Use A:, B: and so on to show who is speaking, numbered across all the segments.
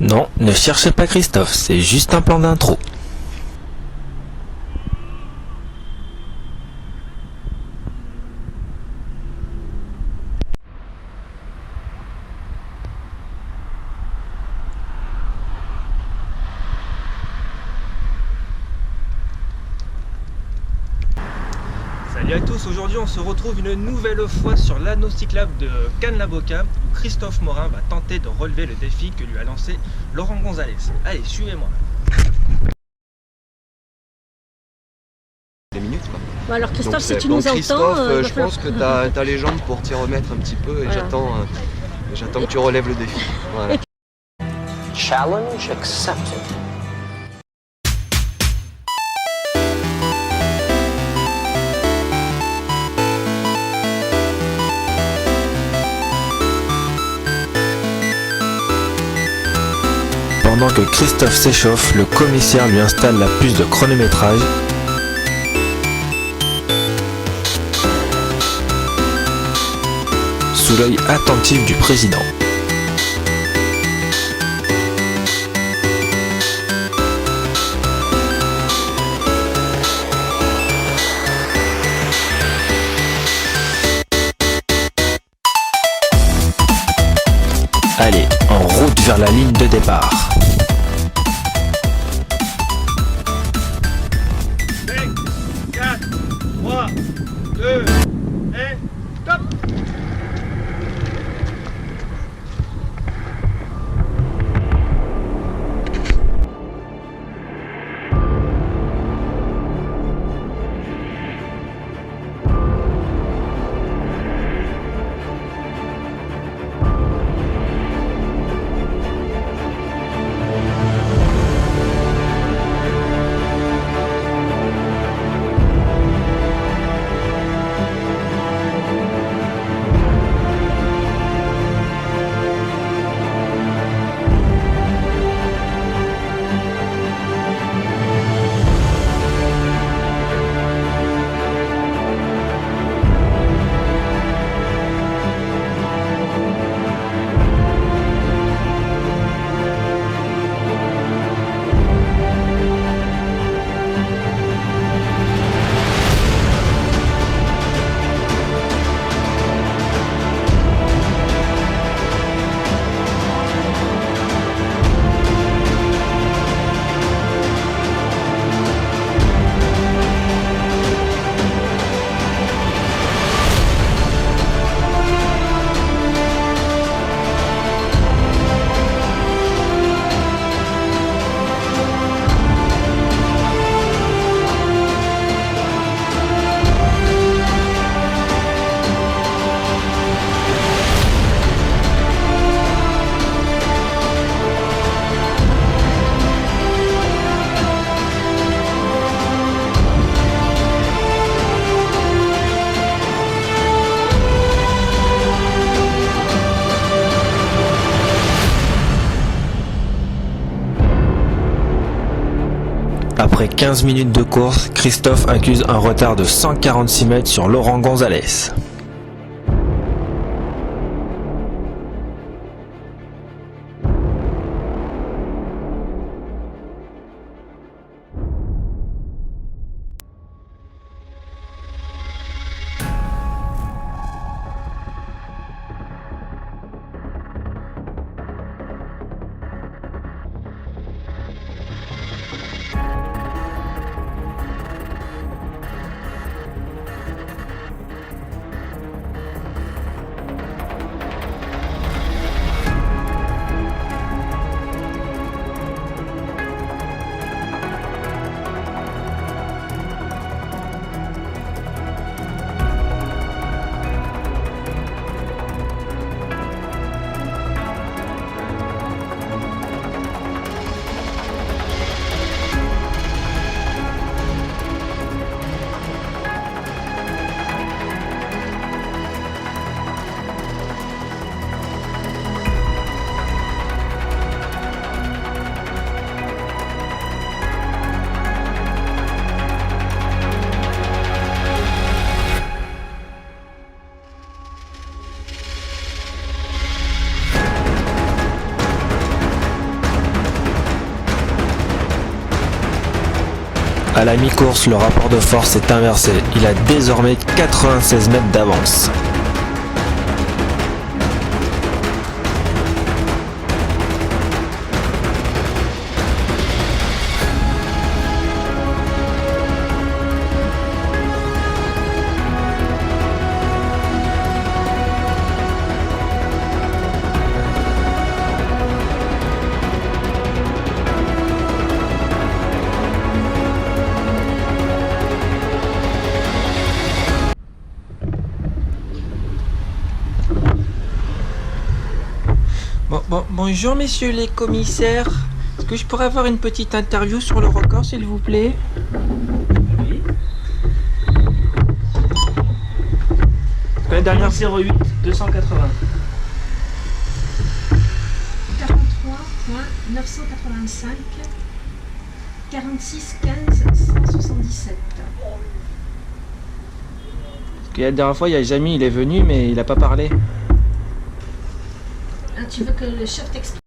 A: Non, ne cherchez pas Christophe, c'est juste un plan d'intro.
B: Salut à tous, aujourd'hui on se retrouve une nouvelle fois sur l'anneau cyclable de Cannes-la-Boca où Christophe Morin va tenter de relever le défi que lui a lancé Laurent Gonzalez. Allez, suivez-moi.
C: Des minutes quoi.
D: Bon, alors Christophe,
C: Donc,
D: si tu
C: bon,
D: nous
C: Christophe,
D: entends,
C: je pense que t'as les jambes pour t'y remettre un petit peu et
D: Voilà.
C: j'attends que tu relèves le défi. Voilà.
E: Challenge accepted.
A: Pendant que Christophe s'échauffe, le commissaire lui installe la puce de chronométrage. Sous l'œil attentif du président. Allez, en route vers la ligne de départ.
B: 5, 4, 3, 2, 1, top!
A: Après 15 minutes de course, Christophe accuse un retard de 146 mètres sur Laurent Gonzalez. À la mi-course, le rapport de force est inversé. Il a désormais 96 mètres d'avance.
B: Bonjour messieurs les commissaires. Est-ce que je pourrais avoir une petite interview sur le record s'il vous plaît? Oui. La dernière 08 280.
D: 43.985 46 15 177.
B: Parce que la dernière fois, il y a Jamy, il est venu mais il a pas parlé.
D: Ah, tu veux que le chef t'explique?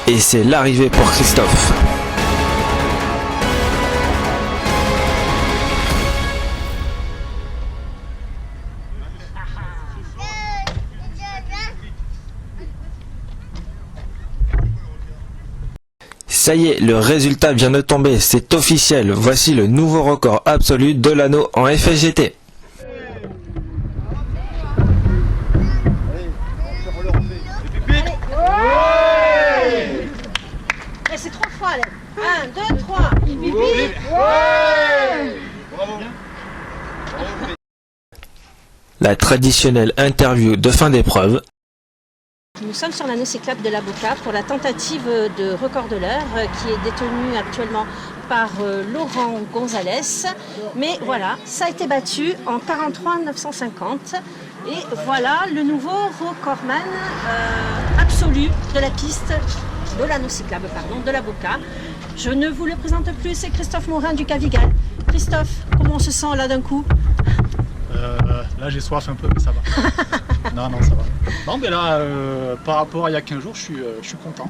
A: Et c'est l'arrivée pour Christophe. Ça y est, le résultat vient de tomber, c'est officiel. Voici le nouveau record absolu de l'anneau en FSGT.
D: C'est 3 fois, allez. 1, 2, 3. Bibi.
A: La traditionnelle interview de fin d'épreuve.
D: Nous sommes sur l'anneau cyclable de la Boca pour la tentative de record de l'heure qui est détenue actuellement par Laurent Gonzalez. Mais voilà, ça a été battu en 43,950. Et voilà le nouveau recordman absolu de la piste de l'anneau cyclable, pardon, de la Boca. Je ne vous le présente plus, c'est Christophe Morin du Cavigal. Christophe, comment on se sent là d'un coup?
F: Là j'ai soif un peu, mais ça va. Non, ça va. Non, mais là, par rapport à il y a 15 jours, je suis content.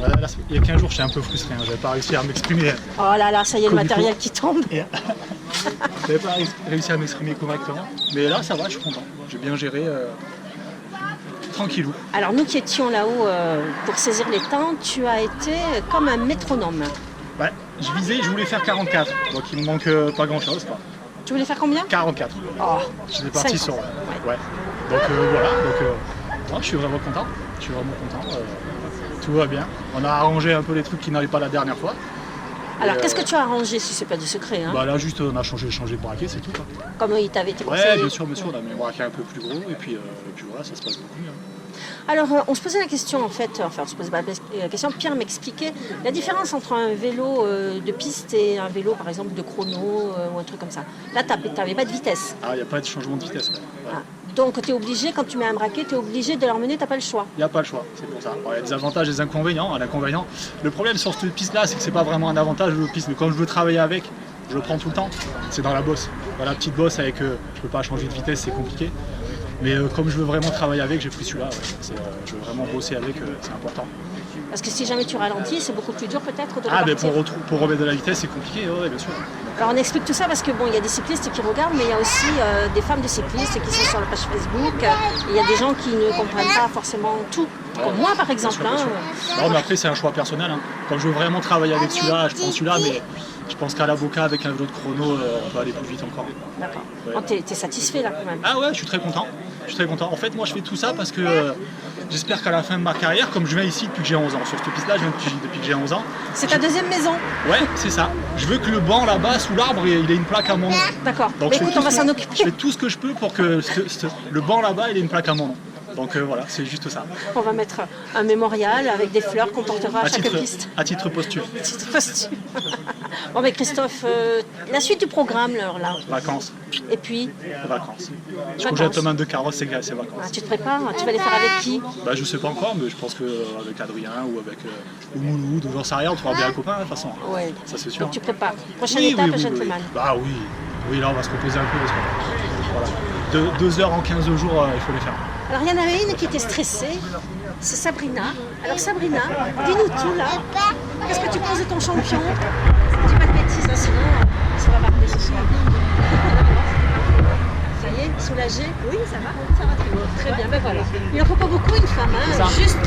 F: Là, il y a 15 jours, j'étais un peu frustré, hein. J'avais pas réussi à m'exprimer.
D: Oh là là, ça y est, le matériel qui tombe.
F: J'avais pas réussi à m'exprimer correctement. Mais là, ça va, je suis content. J'ai bien géré. Tranquillou.
D: Alors nous qui étions là-haut pour saisir les temps, tu as été comme un métronome.
F: Ouais, je voulais faire 44, donc il me manque pas grand-chose.
D: Tu voulais faire combien?
F: 44.
D: Oh,
F: j'étais parti sur. Ouais. Donc voilà, moi, je suis vraiment content. Tout va bien. On a arrangé un peu les trucs qui n'allaient pas la dernière fois.
D: Alors qu'est-ce que tu as arrangé si c'est pas du secret, hein?
F: Bah là juste on a changé de braquet, c'est tout.
D: Comme il t'avait été conseillé.
F: Ouais, bien sûr, on a mis un braquet un peu plus gros et puis voilà, ça se passe beaucoup mieux.
D: Alors on se posait la question en fait, enfin on se posait pas la question, Pierre m'expliquait la différence entre un vélo de piste et un vélo par exemple de chrono ou un truc comme ça. Là t'avais pas de vitesse.
F: Ah, il n'y a pas de changement de vitesse. Ouais.
D: Ah. Donc tu es obligé, quand tu mets un braquet, tu es obligé de l'emmener, t'as pas le choix.
F: Il n'y a pas le choix, c'est pour ça. Il y a des avantages et des inconvénients. L'inconvénient, le problème sur cette piste-là, c'est que c'est pas vraiment un avantage de piste. Mais quand je veux travailler avec, je le prends tout le temps. C'est dans la bosse. Voilà, la petite bosse avec, je peux pas changer de vitesse, c'est compliqué. Mais comme je veux vraiment travailler avec, j'ai pris celui-là. Ouais. Je veux vraiment bosser avec, c'est important.
D: Parce que si jamais tu ralentis, c'est beaucoup plus dur peut-être de
F: Ah, mais
D: repartir.
F: pour remettre de la vitesse, c'est compliqué, ouais, bien sûr.
D: Alors on explique tout ça parce que bon, il y a des cyclistes qui regardent, mais il y a aussi des femmes de cyclistes qui sont sur la page Facebook. Et il y a des gens qui ne comprennent pas forcément tout. Comme moi par exemple.
F: Bien sûr. Non, mais après, c'est un choix personnel. Hein. Quand je veux vraiment travailler avec celui-là, je prends celui-là, mais je pense qu'à l'avocat, avec un vélo de chrono, on peut aller plus vite encore.
D: D'accord.
F: Ouais.
D: Oh, t'es satisfait là quand même.
F: Ah ouais, je suis très content. Je suis très content. En fait, moi, je fais tout ça parce que j'espère qu'à la fin de ma carrière, comme je viens ici depuis que j'ai 11 ans, sur cette piste-là, je viens depuis que j'ai 11 ans.
D: C'est ta deuxième maison.
F: Ouais, c'est ça. Je veux que le banc là-bas, sous l'arbre, il ait une plaque à mon nom.
D: D'accord.
F: Donc,
D: Mais
F: je fais
D: écoute, on va
F: tout
D: s'en
F: ce-
D: occuper.
F: Je fais tout ce que je peux pour que le banc là-bas, il ait une plaque à mon nom. Donc voilà, c'est juste ça.
D: On va mettre un mémorial avec des fleurs qu'on portera à chaque piste.
F: À titre posthume.
D: Petite posthume. Bon, mais Christophe, la suite du programme là.
F: Vacances.
D: Et puis,
F: Vacances. Je
D: Vacances.
F: projette main de carrosse, c'est vacances.
D: tu te prépares, tu vas les faire avec qui?
F: Bah, je sais pas encore, mais je pense qu'avec Adrien ou avec ou Mouloud, ou j'en sais rien, on trouvera bien un copain de toute façon.
D: Ouais.
F: Ça c'est sûr.
D: Donc tu prépares. Prochaine étape, gentleman.
F: Bah oui. Oui, là on va se reposer un peu parce que voilà. 2 heures en 15 jours, il faut les faire.
D: Alors il y en avait une qui était stressée, c'est Sabrina. Alors Sabrina, dis-nous tout là. Qu'est-ce que tu penses de ton champion? Dis pas de bêtises, hein, sinon ça va parler ce soir. Ça y est, soulagée? Oui, ça va très bien. Très bien, ben voilà. Il n'en faut pas beaucoup une femme. Hein. Juste,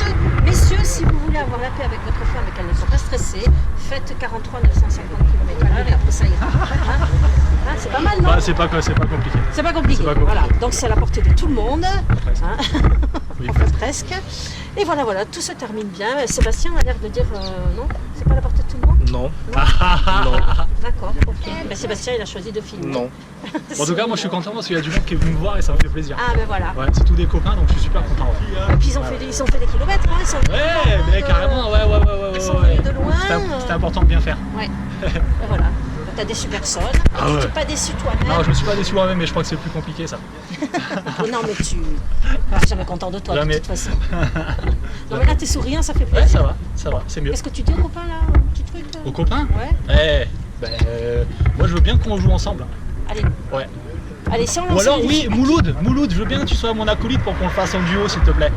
D: messieurs, si vous voulez avoir la paix avec votre femme et qu'elle ne soit pas stressée, faites 43 950 km/h et après ça ira. Hein? Hein, c'est pas mal, non?
F: Bah, c'est pas compliqué.
D: C'est pas compliqué.
F: C'est pas compliqué.
D: Voilà, donc c'est à la portée de tout le monde. Hein.
F: Oui,
D: Enfin, presque. Et voilà, tout se termine bien. Sébastien a l'air de dire non, c'est pas à la portée de tout le monde.
B: Non.
D: D'accord, ok. Ben, Sébastien, il a choisi de filmer.
B: Non.
F: Bon, en tout cas, moi je suis content parce qu'il y a du monde qui est venu me voir et ça me fait plaisir.
D: Ah, ben voilà.
F: Ouais, c'est tous des copains donc je suis super content.
D: Et puis ils ont fait des kilomètres, hein. Ils sont venus de
F: Ouais,
D: loin,
F: mais carrément, ouais.
D: Ils sont venus de loin.
F: C'était important de bien faire.
D: Ouais. Et voilà. T'as déçu personne.
F: Ah
D: Tu
F: ouais.
D: t'es pas déçu toi-même.
F: Non, je me suis pas déçu moi-même, mais je crois que c'est plus compliqué ça.
D: Oh, non, mais tu n'es jamais content de toi,
F: Jamais.
D: de toute façon. Non, mais là, t'es souriant, ça fait
F: Ouais,
D: plaisir.
F: ça va, c'est mieux.
D: Qu'est-ce que tu dis aux copains, là? Un petit truc
F: Aux copains
D: Ouais.
F: Moi je veux bien qu'on joue ensemble.
D: Allez.
F: Ouais.
D: Allez, si on
F: Ou
D: lance
F: alors
D: le
F: oui,
D: défi.
F: Mouloud, je veux bien que tu sois mon acolyte pour qu'on le fasse en duo s'il te plaît.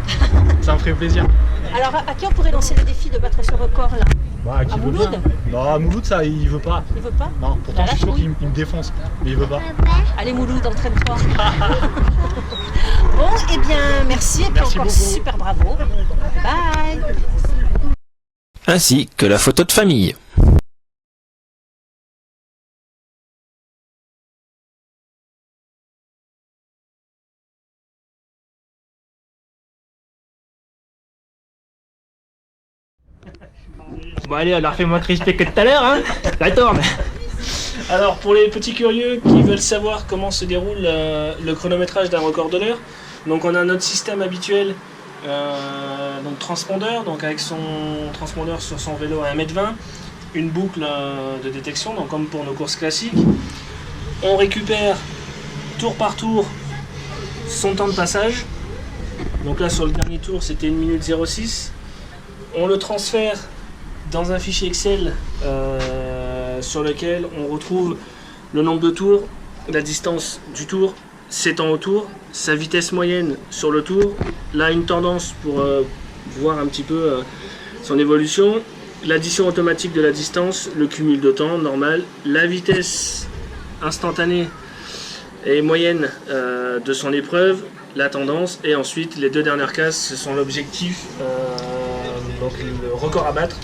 F: Ça me ferait plaisir.
D: Alors, à qui on pourrait lancer le défi de battre ce record, là?
F: Bah, qui
D: À
F: veut
D: Mouloud
F: bien. Non, Mouloud ça il veut pas.
D: Il veut pas?
F: Non, pourtant
D: Bah,
F: je suis sûr
D: lâche-moi.
F: qu'il me défonce, mais il veut pas.
D: Allez, Mouloud, entraîne-toi. Bon, eh bien, merci. Et puis
F: Merci
D: encore
F: beaucoup.
D: super bravo. Bye.
A: Ainsi que la photo de famille.
G: Bon allez, alors fais-moi crisper que tout à l'heure, hein. La tourne. Alors pour les petits curieux qui veulent savoir comment se déroule le chronométrage d'un record de l'heure, donc on a notre système habituel, donc transpondeur, donc avec son transpondeur sur son vélo à 1,20 m, une boucle de détection, donc comme pour nos courses classiques. On récupère tour par tour son temps de passage. Donc là sur le dernier tour c'était 1 minute 06. On le transfère dans un fichier Excel sur lequel on retrouve le nombre de tours, la distance du tour, ses temps au tour, sa vitesse moyenne sur le tour, là une tendance pour voir un petit peu son évolution, l'addition automatique de la distance, le cumul de temps normal, la vitesse instantanée et moyenne de son épreuve, la tendance, et ensuite les deux dernières cases ce sont l'objectif, donc le record à battre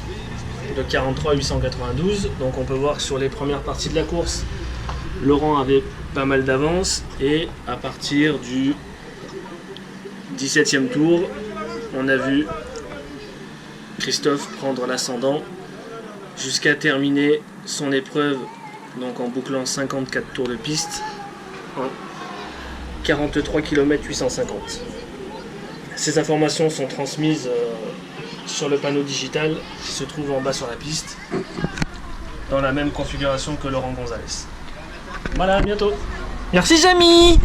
G: de 43 892. Donc on peut voir que sur les premières parties de la course Laurent avait pas mal d'avance, et à partir du 17e tour on a vu Christophe prendre l'ascendant jusqu'à terminer son épreuve, donc en bouclant 54 tours de piste en 43 km 850. Ces informations sont transmises sur le panneau digital qui se trouve en bas sur la piste, dans la même configuration que Laurent Gonzalez. Voilà, à bientôt.
B: Merci Jamy.